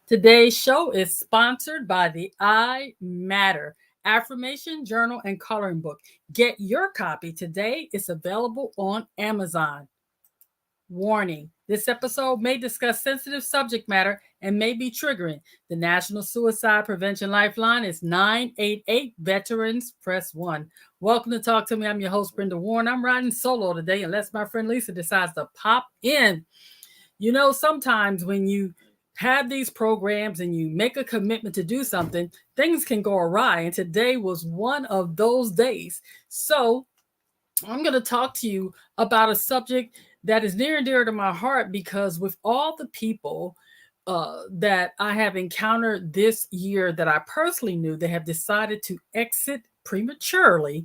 Today's show is sponsored by the I Matter Affirmation Journal and Coloring Book. Get your copy today. It's available on Amazon. Warning: this episode may discuss sensitive subject matter and may be triggering. The National Suicide Prevention Lifeline is 988 Veterans Press 1. Welcome to Talk to Me. I'm your host, Brenda Warren. I'm riding solo today unless my friend Lisa decides to pop in. You know, sometimes when you have these programs and you make a commitment to do something, things can go awry. And today was one of those days. So I'm going to talk to you about a subject that is near and dear to my heart because with all the people that I have encountered this year that I personally knew that have decided to exit prematurely,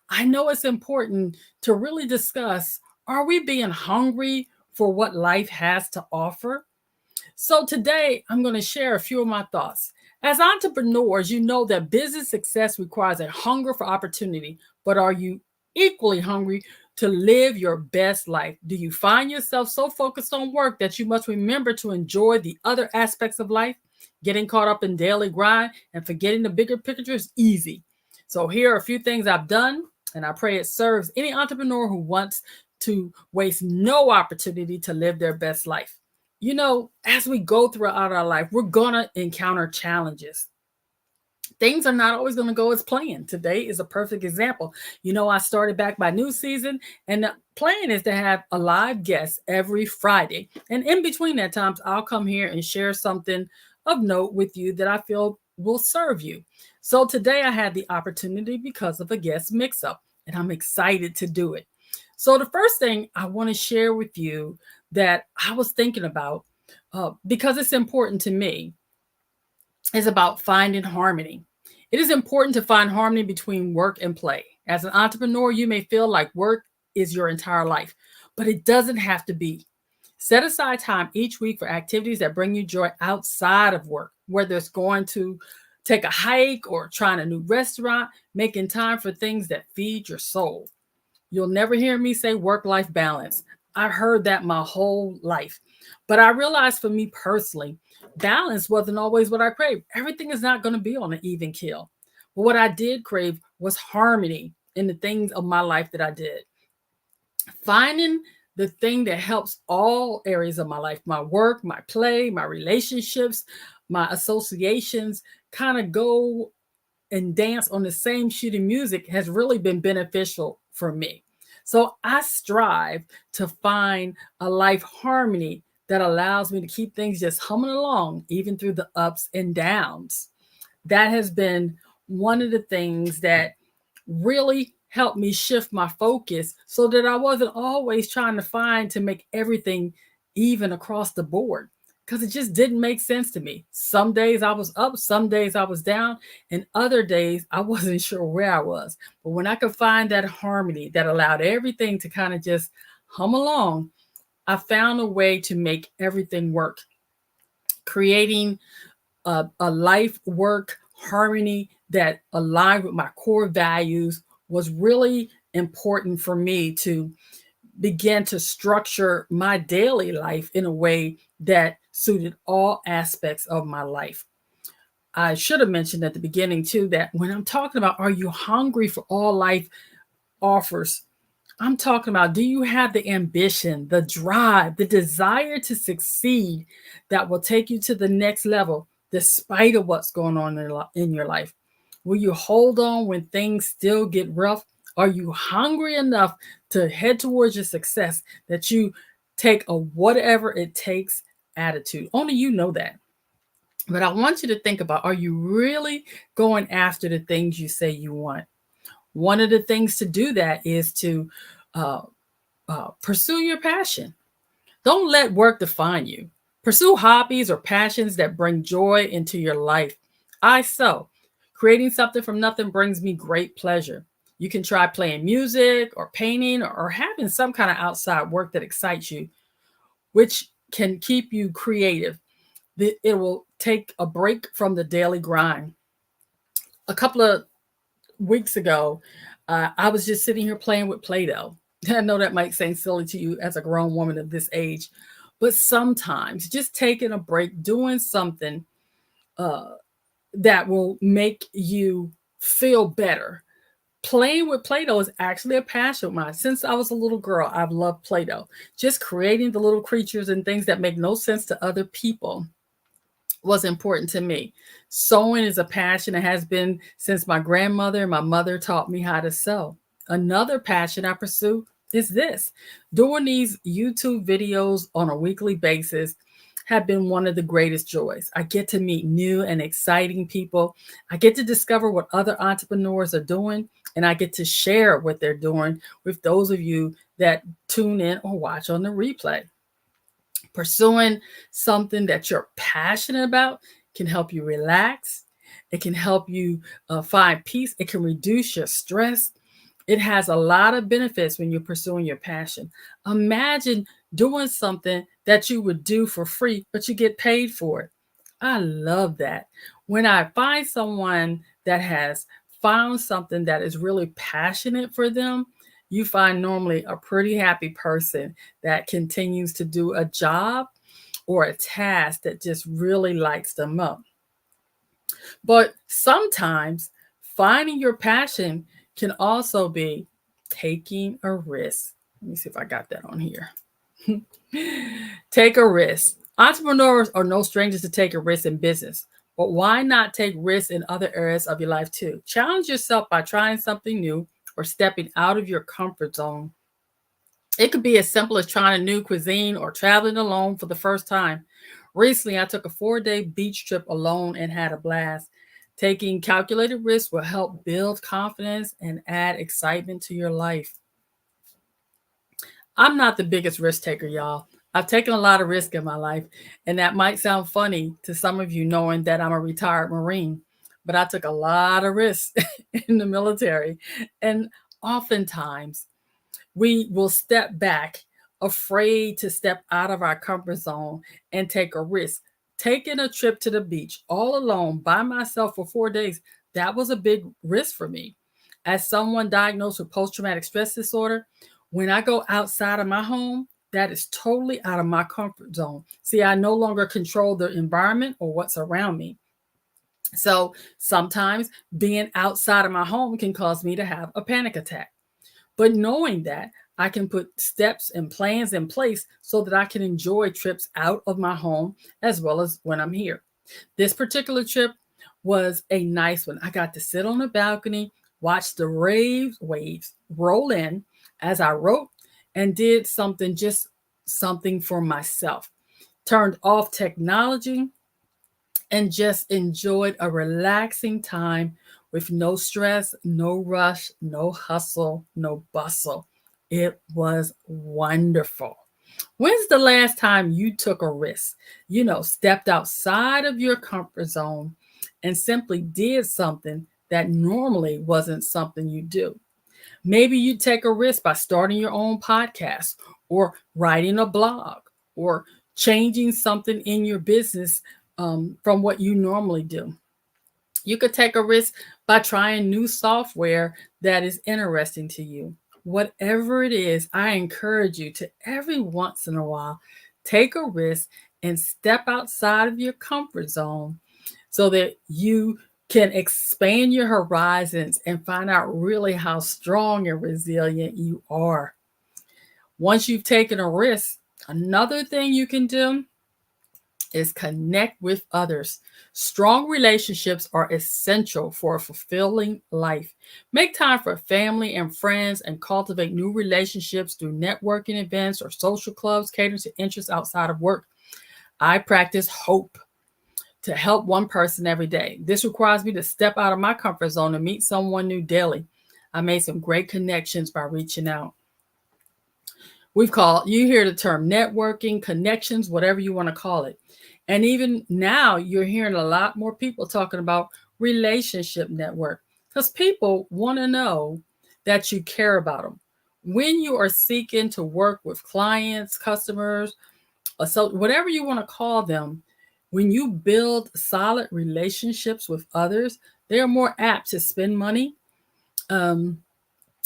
I know it's important to really discuss, are we being hungry for what life has to offer? So today I'm going to share a few of my thoughts. As entrepreneurs, you know that business success requires a hunger for opportunity, but are you equally hungry to live your best life? Do you find yourself so focused on work that you must remember to enjoy the other aspects of life? Getting caught up in daily grind and forgetting the bigger picture is easy. So here are a few things I've done, and I pray it serves any entrepreneur who wants to waste no opportunity to live their best life. You know, as we go throughout our life, we're going to encounter challenges. Things are not always going to go as planned. Today is a perfect example. You know, I started back my new season, and the plan is to have a live guest every Friday. And in between that times, I'll come here and share something of note with you that I feel will serve you. So today I had the opportunity because of a guest mix up, and I'm excited to do it. So the first thing I want to share with you that I was thinking about, because it's important to me, is about finding harmony. It is important to find harmony between work and play. As an entrepreneur, you may feel like work is your entire life, but it doesn't have to be. Set aside time each week for activities that bring you joy outside of work, whether it's going to take a hike or trying a new restaurant, making time for things that feed your soul. You'll never hear me say work-life balance. I heard that my whole life. But I realized for me personally, balance wasn't always what I craved. Everything is not going to be on an even keel. But what I did crave was harmony in the things of my life that I did. Finding the thing that helps all areas of my life, my work, my play, my relationships, my associations, kind of go and dance on the same sheet of music has really been beneficial for me. So I strive to find a life harmony that allows me to keep things just humming along, even through the ups and downs. That has been one of the things that really helped me shift my focus so that I wasn't always trying to find to make everything even across the board because it just didn't make sense to me. Some days I was up, some days I was down, and other days I wasn't sure where I was. But when I could find that harmony that allowed everything to kind of just hum along, I found a way to make everything work, creating a life work harmony that aligned with my core values was really important for me to begin to structure my daily life in a way that suited all aspects of my life. I should have mentioned at the beginning, too, that when I'm talking about are you hungry for all life offers, I'm talking about do you have the ambition, the drive, the desire to succeed that will take you to the next level despite of what's going on in your life? Will you hold on when things still get rough? Are you hungry enough to head towards your success that you take a whatever it takes attitude? Only you know that. But I want you to think about, are you really going after the things you say you want? One of the things to do that is to uh, pursue your passion. Don't let work define you. Pursue hobbies or passions that bring joy into your life. I sew. Creating something from nothing brings me great pleasure. You can try playing music or painting or having some kind of outside work that excites you, which can keep you creative. It will take a break from the daily grind. A couple of weeks ago, I was just sitting here playing with Play Doh. I know that might seem silly to you as a grown woman of this age, But sometimes just taking a break, doing something uh, that will make you feel better. Playing with Play-Doh is actually a passion of mine. Since I was a little girl, I've loved Play-Doh. Just creating the little creatures and things that make no sense to other people was important to me. Sewing is a passion. It has been since my grandmother and my mother taught me how to sew. Another passion I pursue is this. Doing these YouTube videos on a weekly basis have been one of the greatest joys. I get to meet new and exciting people. I get to discover what other entrepreneurs are doing, and I get to share what they're doing with those of you that tune in or watch on the replay. Pursuing something that you're passionate about can help you relax. It can help you find peace. It can reduce your stress. It has a lot of benefits when you're pursuing your passion. Imagine doing something that you would do for free, but you get paid for it. I love that. When I find someone that has found something that is really passionate for them, you find normally a pretty happy person that continues to do a job or a task that just really lights them up. But sometimes finding your passion can also be taking a risk. Let me see if I got that on here. Take a risk. Entrepreneurs are no strangers to take a risk in business, but why not take risks in other areas of your life too? Challenge yourself by trying something new or stepping out of your comfort zone. It could be as simple as trying a new cuisine or traveling alone for the first time. Recently, I took a 4-day beach trip alone and had a blast. Taking calculated risks will help build confidence and add excitement to your life. I'm not the biggest risk taker, y'all. I've taken a lot of risk in my life, and that might sound funny to some of you knowing that I'm a retired Marine, but I took a lot of risks in the military. And oftentimes, we will step back, afraid to step out of our comfort zone and take a risk. Taking a trip to the beach all alone by myself for 4 days, that was a big risk for me. As someone diagnosed with post traumatic stress disorder, when I go outside of my home, that is totally out of my comfort zone. See, I no longer control the environment or what's around me. So sometimes being outside of my home can cause me to have a panic attack. But knowing that, I can put steps and plans in place so that I can enjoy trips out of my home as well as when I'm here. This particular trip was a nice one. I got to sit on the balcony, watch the waves roll in as I wrote and did something for myself. Turned off technology and just enjoyed a relaxing time with no stress, no rush, no hustle, no bustle. It was wonderful. When's the last time you took a risk? Stepped outside of your comfort zone and simply did something that normally wasn't something you do. Maybe you take a risk by starting your own podcast or writing a blog or changing something in your business from what you normally do. You could take a risk by trying new software that is interesting to you. Whatever it is, I encourage you to every once in a while take a risk and step outside of your comfort zone so that you can expand your horizons and find out really how strong and resilient you are. Once you've taken a risk, another thing you can do is connect with others. Strong relationships are essential for a fulfilling life. Make time for family and friends and cultivate new relationships through networking events or social clubs catering to interests outside of work. I practice hope to help one person every day. This requires me to step out of my comfort zone and meet someone new daily. I made some great connections by reaching out. You hear the term networking, connections, whatever you want to call it. And even now, you're hearing a lot more people talking about relationship network because people want to know that you care about them. When you are seeking to work with clients, customers, so whatever you want to call them, when you build solid relationships with others, they are more apt to spend money, um,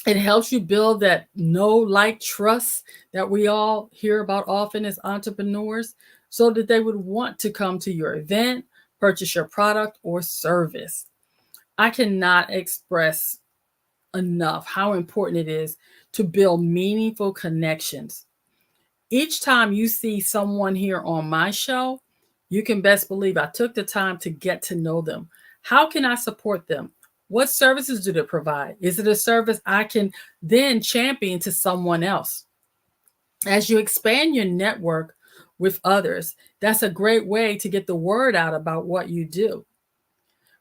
It helps you build that know, like, trust that we all hear about often as entrepreneurs so that they would want to come to your event, purchase your product or service. I cannot express enough how important it is to build meaningful connections. Each time you see someone here on my show, you can best believe I took the time to get to know them. How can I support them? What services do they provide? Is it a service I can then champion to someone else? As you expand your network with others, that's a great way to get the word out about what you do.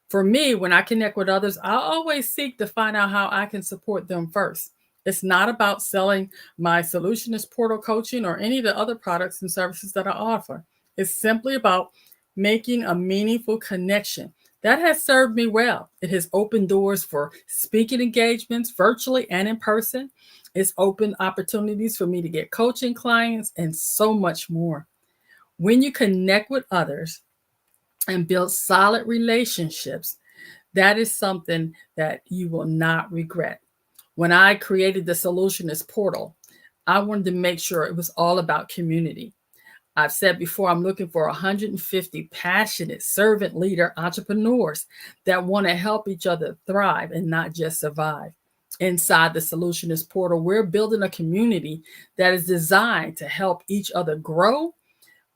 For me, when I connect with others, I always seek to find out how I can support them first. It's not about selling my Soulutionist portal coaching or any of the other products and services that I offer. It's simply about making a meaningful connection. That has served me well. It has opened doors for speaking engagements virtually and in person. It's opened opportunities for me to get coaching clients and so much more. When you connect with others, and build solid relationships, that is something that you will not regret. When I created the Soulutionist portal, I wanted to make sure it was all about community. I've said before, I'm looking for 150 passionate servant leader entrepreneurs that want to help each other thrive and not just survive. Inside the Soulutionist portal, we're building a community that is designed to help each other grow,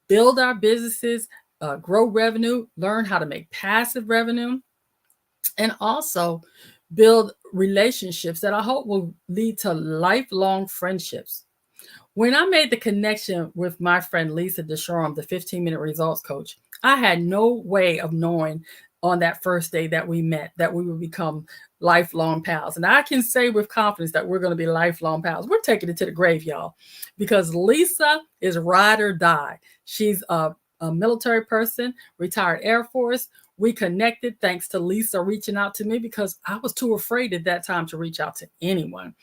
build our businesses, grow revenue, learn how to make passive revenue, and also build relationships that I hope will lead to lifelong friendships. When I made the connection with my friend Lisa Desharum, the 15-minute results coach, I had no way of knowing on that first day that we met that we would become lifelong pals. And I can say with confidence that we're going to be lifelong pals. We're taking it to the grave, y'all, because Lisa is ride or die. She's a military person, retired Air Force. We connected thanks to Lisa reaching out to me because I was too afraid at that time to reach out to anyone.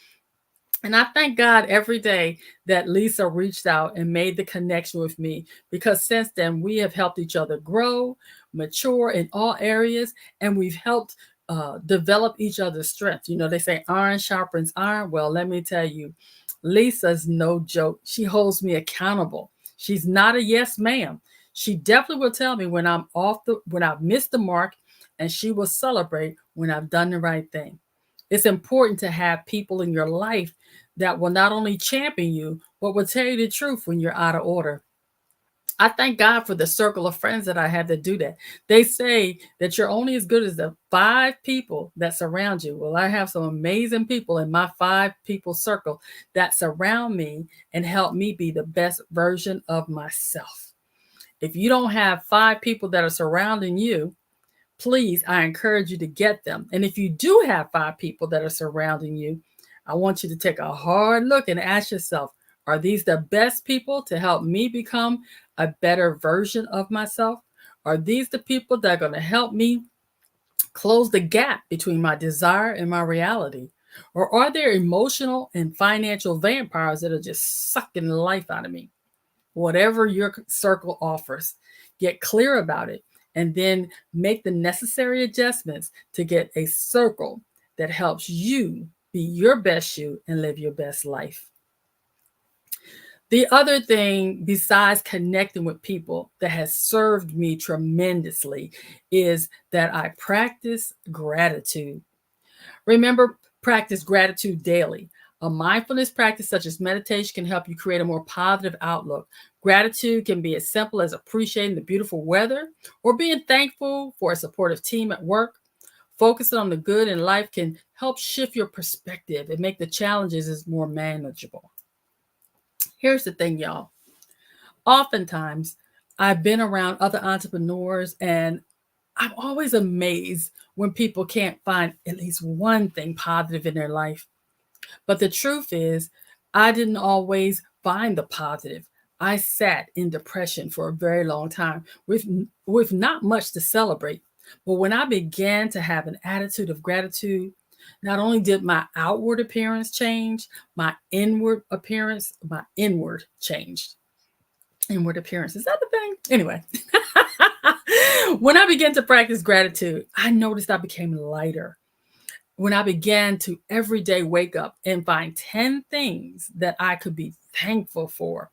And I thank God every day that Lisa reached out and made the connection with me because since then we have helped each other grow, mature in all areas, and we've helped develop each other's strengths. You know, they say iron sharpens iron. Well, let me tell you, Lisa's no joke. She holds me accountable. She's not a yes ma'am. She definitely will tell me when when I've missed the mark, and she will celebrate when I've done the right thing. It's important to have people in your life that will not only champion you, but will tell you the truth when you're out of order. I thank God for the circle of friends that I have that do that. They say that you're only as good as the 5 people that surround you. Well, I have some amazing people in my 5 people circle that surround me and help me be the best version of myself. If you don't have 5 people that are surrounding you, please, I encourage you to get them. And if you do have 5 people that are surrounding you, I want you to take a hard look and ask yourself, are these the best people to help me become a better version of myself? Are these the people that are going to help me close the gap between my desire and my reality? Or are there emotional and financial vampires that are just sucking the life out of me? Whatever your circle offers, get clear about it and then make the necessary adjustments to get a circle that helps you be your best you and live your best life. The other thing, besides connecting with people, that has served me tremendously is that I practice gratitude. Remember, practice gratitude daily. A mindfulness practice such as meditation can help you create a more positive outlook. Gratitude can be as simple as appreciating the beautiful weather or being thankful for a supportive team at work. Focusing on the good in life can help shift your perspective and make the challenges more manageable. Here's the thing, y'all. Oftentimes, I've been around other entrepreneurs and I'm always amazed when people can't find at least one thing positive in their life. But the truth is, I didn't always find the positive. I sat in depression for a very long time with not much to celebrate. But when I began to have an attitude of gratitude, not only did my outward appearance change, my inward appearance, my inward changed. Inward appearance, is that the thing? Anyway, when I began to practice gratitude, I noticed I became lighter. when I began to every day wake up and find 10 things that I could be thankful for,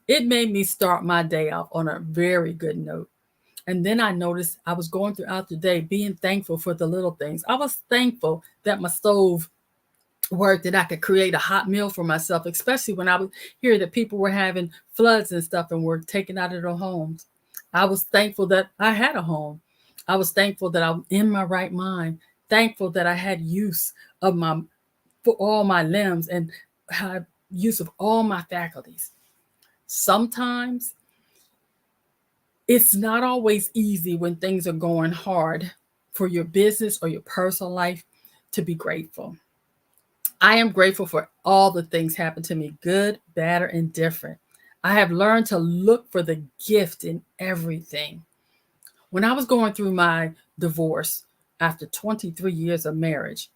it made me start my day off on a very good note. And then I noticed I was going throughout the day being thankful for the little things. I was thankful that my stove worked, that I could create a hot meal for myself, especially when I would hear that people were having floods and stuff and were taken out of their homes. I was thankful that I had a home. I was thankful that I'm in my right mind, thankful that I had use of my for all my limbs and had use of all my faculties. Sometimes it's not always easy when things are going hard for your business or your personal life to be grateful. I am grateful for all the things happen to me, good, bad, or indifferent. I have learned to look for the gift in everything. When I was going through my divorce after 23 years of marriage,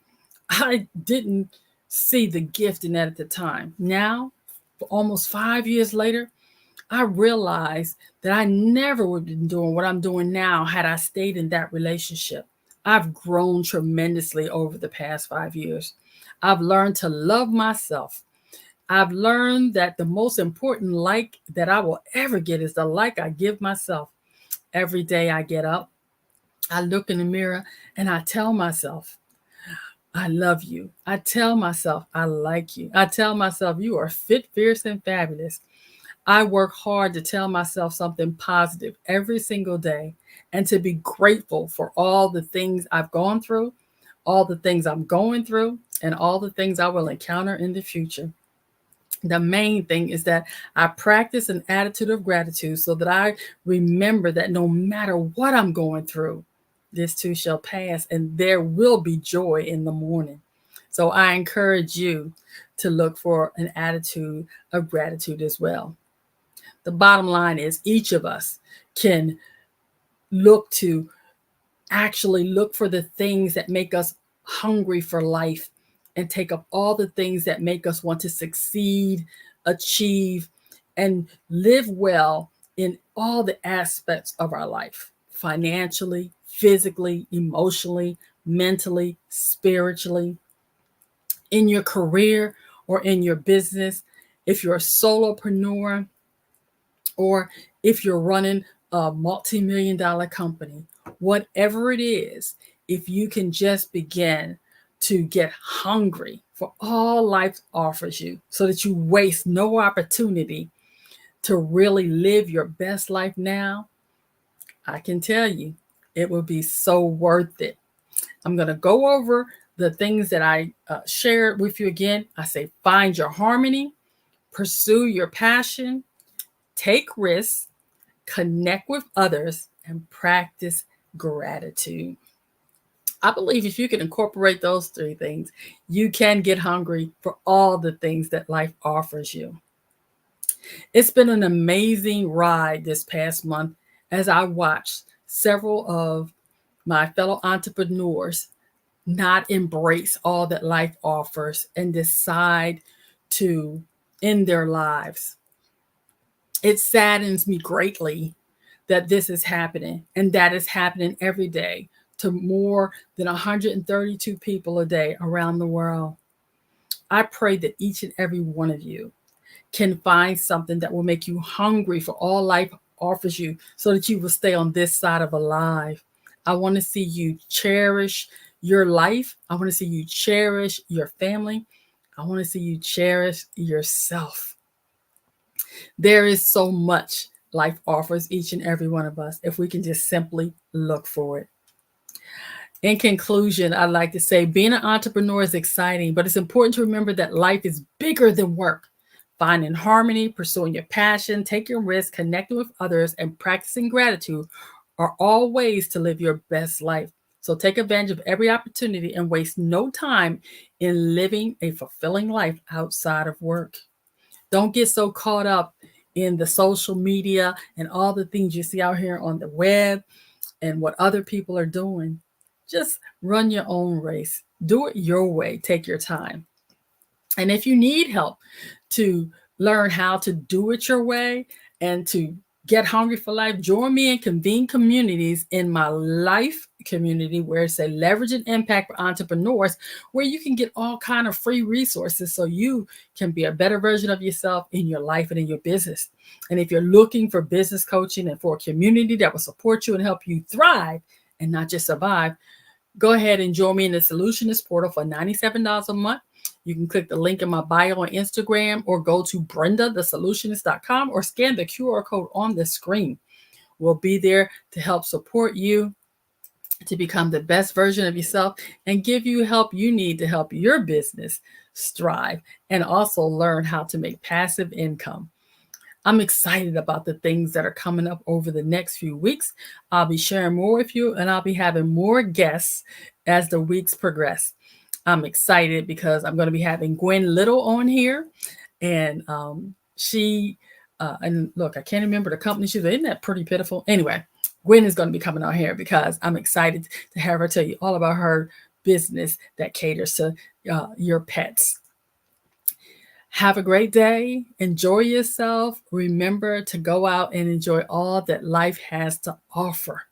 I didn't see the gift in that at the time. Now, almost 5 years later, I realized that I never would have been doing what I'm doing now had I stayed in that relationship. I've grown tremendously over the past 5 years. I've learned to love myself. I've learned that the most important like that I will ever get is the like I give myself. Every day I get up, I look in the mirror and I tell myself, I love you. I tell myself, I like you. I tell myself, you are fit, fierce, and fabulous. I work hard to tell myself something positive every single day and to be grateful for all the things I've gone through, all the things I'm going through, and all the things I will encounter in the future. The main thing is that I practice an attitude of gratitude so that I remember that no matter what I'm going through, this too shall pass and there will be joy in the morning. So I encourage you to look for an attitude of gratitude as well. The bottom line is each of us can look to actually look for the things that make us hungry for life and take up all the things that make us want to succeed, achieve, and live well in all the aspects of our life, financially, physically, emotionally, mentally, spiritually, in your career or in your business. If you're a solopreneur, or if you're running a multi-million dollar company, whatever it is, if you can just begin to get hungry for all life offers you so that you waste no opportunity to really live your best life now, I can tell you it will be so worth it. I'm going to go over the things that I shared with you again. I say, find your harmony, pursue your passion, take risks, connect with others, and practice gratitude. I believe if you can incorporate those three things, you can get hungry for all the things that life offers you. It's been an amazing ride this past month as I watched several of my fellow entrepreneurs not embrace all that life offers and decide to end their lives. It saddens me greatly that this is happening and that is happening every day to more than 132 people a day around the world. I pray that each and every one of you can find something that will make you hungry for all life offers you so that you will stay on this side of alive. I want to see you cherish your life. I want to see you cherish your family. I want to see you cherish yourself. There is so much life offers each and every one of us if we can just simply look for it. In conclusion, I'd like to say being an entrepreneur is exciting, but it's important to remember that life is bigger than work. Finding harmony, pursuing your passion, taking risks, connecting with others, and practicing gratitude are all ways to live your best life. So take advantage of every opportunity and waste no time in living a fulfilling life outside of work. Don't get so caught up in the social media and all the things you see out here on the web and what other people are doing. Just run your own race. Do it your way. Take your time. And if you need help to learn how to do it your way and to Get hungry for life. Join me in convene communities in my life community where it's a leverage and impact for entrepreneurs, where you can get all kind of free resources so you can be a better version of yourself in your life and in your business. And if you're looking for business coaching and for a community that will support you and help you thrive and not just survive, go ahead and join me in the Soulutionist portal for $97 a month. You can click the link in my bio on Instagram or go to brendathesolutionist.com or scan the QR code on the screen. We'll be there to help support you to become the best version of yourself and give you help you need to help your business strive and also learn how to make passive income. I'm excited about the things that are coming up over the next few weeks. I'll be sharing more with you and I'll be having more guests as the weeks progress. I'm excited because I'm going to be having Gwen Little on here. And and look, I can't remember the company she's in. Isn't that pretty pitiful? Anyway, Gwen is going to be coming on here because I'm excited to have her tell you all about her business that caters to your pets. Have a great day. Enjoy yourself. Remember to go out and enjoy all that life has to offer.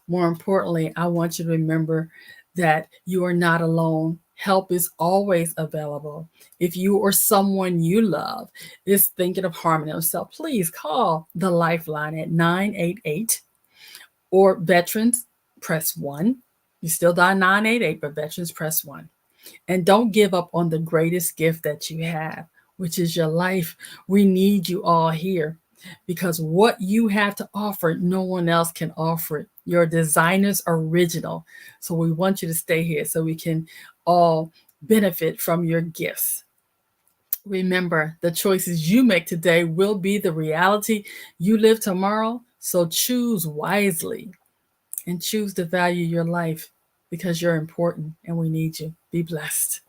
More importantly, I want you to remember that you are not alone. Help is always available. If you or someone you love is thinking of harming themselves, please call the Lifeline at 988 or veterans, press 1. You still dial 988, but veterans, press 1. And don't give up on the greatest gift that you have, which is your life. We need you all here because what you have to offer, no one else can offer it. Your designer's original. So we want you to stay here so we can all benefit from your gifts. Remember, the choices you make today will be the reality you live tomorrow. So choose wisely and choose to value your life because you're important and we need you. Be blessed.